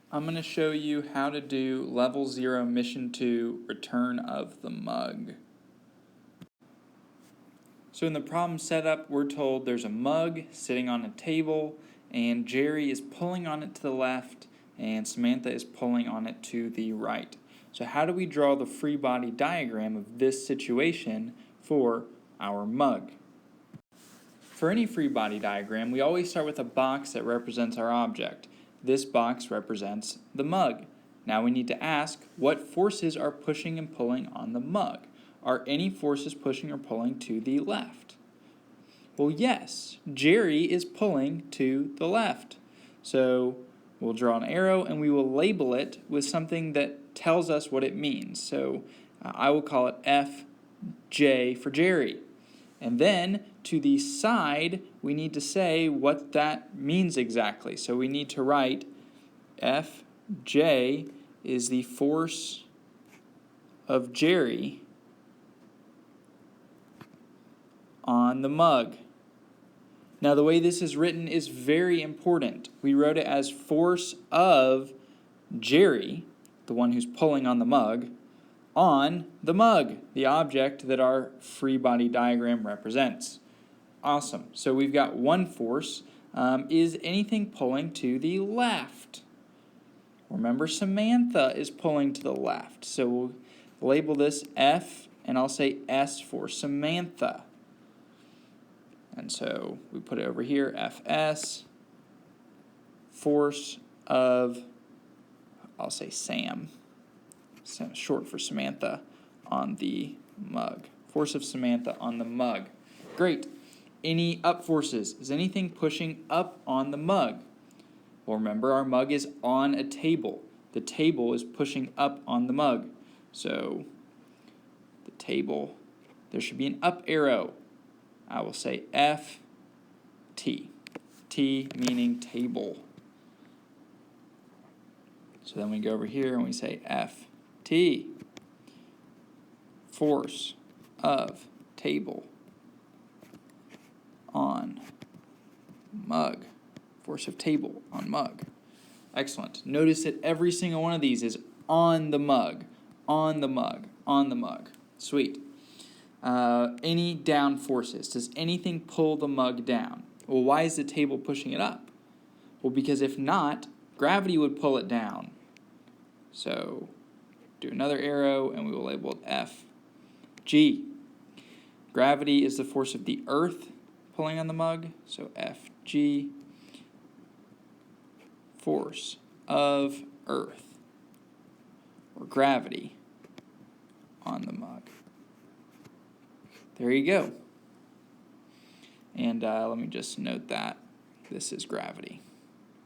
I'm going to show you how to do Level 0 Mission 2 Return of the Mug. So in the problem setup, we're told there's a mug sitting on a table, and Jerry is pulling on it to the left, and Samantha is pulling on it to the right. So how do we draw the free body diagram of this situation for our mug? For any free body diagram, we always start with a box that represents our object. This box represents the mug. Now we need to ask, what forces are pushing and pulling on the mug? Are any forces pushing or pulling to the left? Well, yes, Jerry is pulling to the left. So we'll draw an arrow and we will label it with something that tells us what it means. So I will call it FJ for Jerry. And then to the side, we need to say what that means exactly. So we need to write Fj is the force of Jerry on the mug. Now the way this is written is very important. We wrote it as force of Jerry, the one who's pulling on the mug, the object that our free body diagram represents. Awesome. So we've got one force. Is anything pulling to the left? Remember, Samantha is pulling to the left. So we'll label this F, and I'll say S for Samantha. And so we put it over here, Fs, force of, I'll say Sam, short for Samantha, on the mug. Force of Samantha on the mug. Great. Any up forces? Is anything pushing up on the mug? Well, remember, our mug is on a table. The table is pushing up on the mug. So the table, there should be an up arrow. I will say F-T. T meaning table. So then we go over here and we say F-T. Force of table on mug. Force of table on mug. Excellent. Notice that every single one of these is on the mug, on the mug, on the mug. Sweet. Any down forces? Does anything pull the mug down? Well, why is the table pushing it up? Well, because if not, gravity would pull it down. So do another arrow and we will label it F. G. Gravity is the force of the earth pulling on the mug, so Fg. Force of earth, or gravity, on the mug. There you go. And let me just note that this is gravity,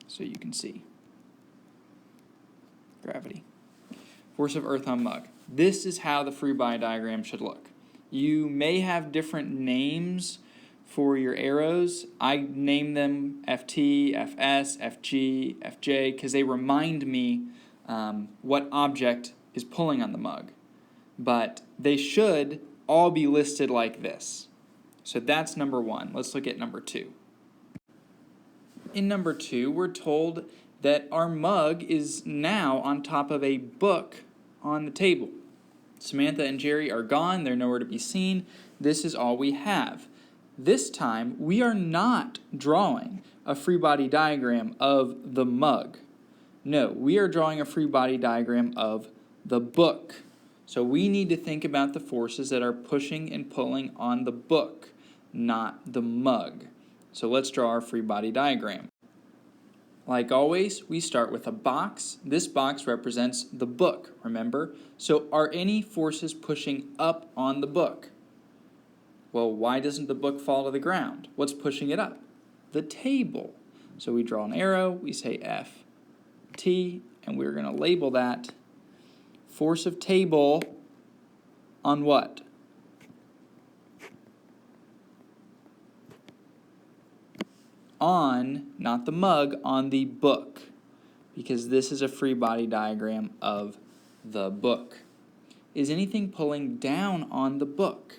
so you can see. Gravity. Force of earth on mug. This is how the free body diagram should look. You may have different names for your arrows. I name them FT, FS, FG, FJ, because they remind me what object is pulling on the mug. But they should all be listed like this. So that's number one. Let's look at number two. In number two, we're told that our mug is now on top of a book on the table. Samantha and Jerry are gone. They're nowhere to be seen. This is all we have. This time, we are not drawing a free body diagram of the mug. No, we are drawing a free body diagram of the book. So we need to think about the forces that are pushing and pulling on the book, not the mug. So let's draw our free body diagram. Like always, we start with a box. This box represents the book, remember? So are any forces pushing up on the book? Well, why doesn't the book fall to the ground? What's pushing it up? The table. So we draw an arrow, we say F, T, and we're going to label that force of table on what? On, not the mug, on the book, because this is a free body diagram of the book. Is anything pulling down on the book?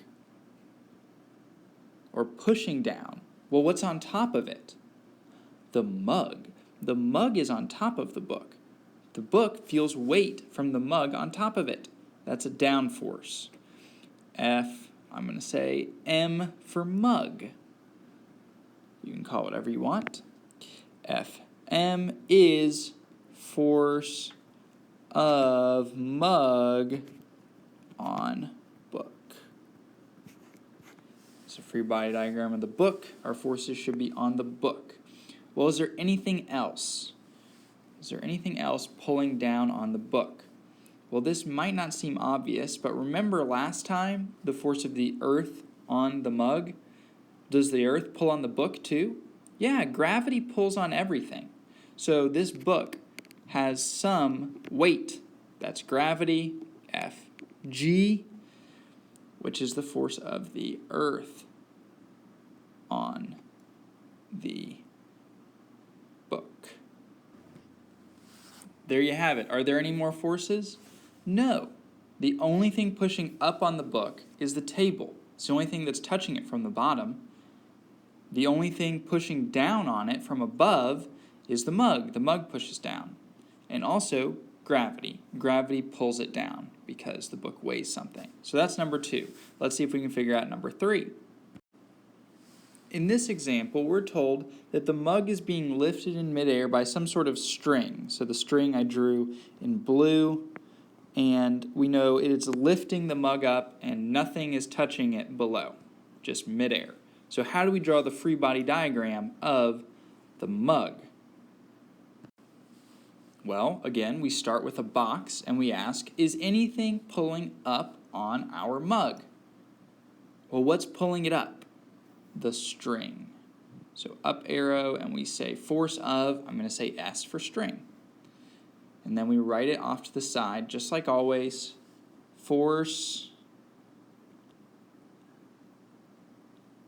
Or pushing down? Well, what's on top of it? The mug. The mug is on top of the book. The book feels weight from the mug on top of it. That's a down force. I'm going to say M for mug. You can call it whatever you want. Fm is force of mug on book. It's a free body diagram of the book. Our forces should be on the book. Well, is there anything else? Is there anything else pulling down on the book? Well, this might not seem obvious, but remember last time the force of the earth on the mug? Does the earth pull on the book too? Yeah, gravity pulls on everything. So this book has some weight. That's gravity, Fg, which is the force of the earth on the book. There you have it. Are there any more forces? No. The only thing pushing up on the book is the table. It's the only thing that's touching it from the bottom. The only thing pushing down on it from above is the mug. The mug pushes down. And also gravity. Gravity pulls it down because the book weighs something. So that's number 2. Let's see if we can figure out number 3. In this example, we're told that the mug is being lifted in midair by some sort of string. So the string I drew in blue, and we know it is lifting the mug up and nothing is touching it below, just midair. So how do we draw the free body diagram of the mug? Well, again, we start with a box and we ask, is anything pulling up on our mug? Well, what's pulling it up? The string. So up arrow, and we say force of, I'm going to say S for string. And then we write it off to the side, just like always, force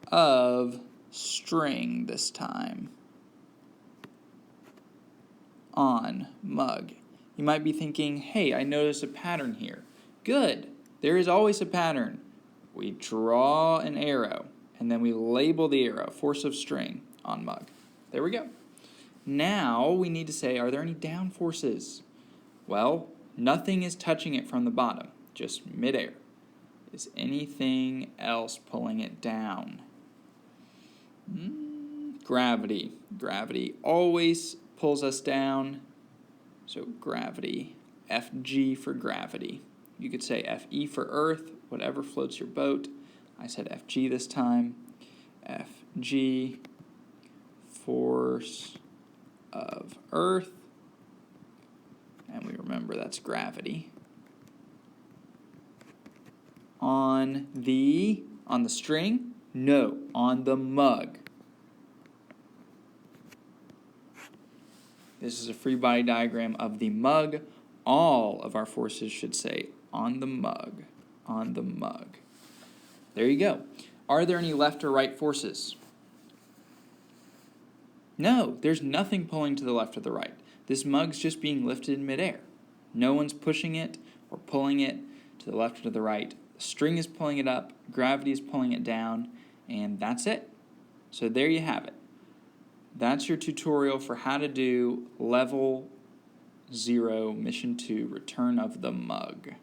of string this time on mug. You might be thinking, hey, I notice a pattern here. Good. There is always a pattern. We draw an arrow, and then we label the arrow, force of string on mug. There we go. Now we need to say, are there any down forces? Well, nothing is touching it from the bottom, just midair. Is anything else pulling it down? Gravity. Gravity always pulls us down. So gravity, Fg for gravity. You could say Fe for earth, whatever floats your boat. I said Fg this time. Fg, force of earth. And we remember that's gravity. On the string? No, on the mug. This is a free body diagram of the mug. All of our forces should say on the mug, on the mug. There you go. Are there any left or right forces? No, there's nothing pulling to the left or the right. This mug's just being lifted in midair. No one's pushing it or pulling it to the left or to the right. The string is pulling it up, gravity is pulling it down, and that's it. So there you have it. That's your tutorial for how to do Level 0 Mission 2 Return of the Mug.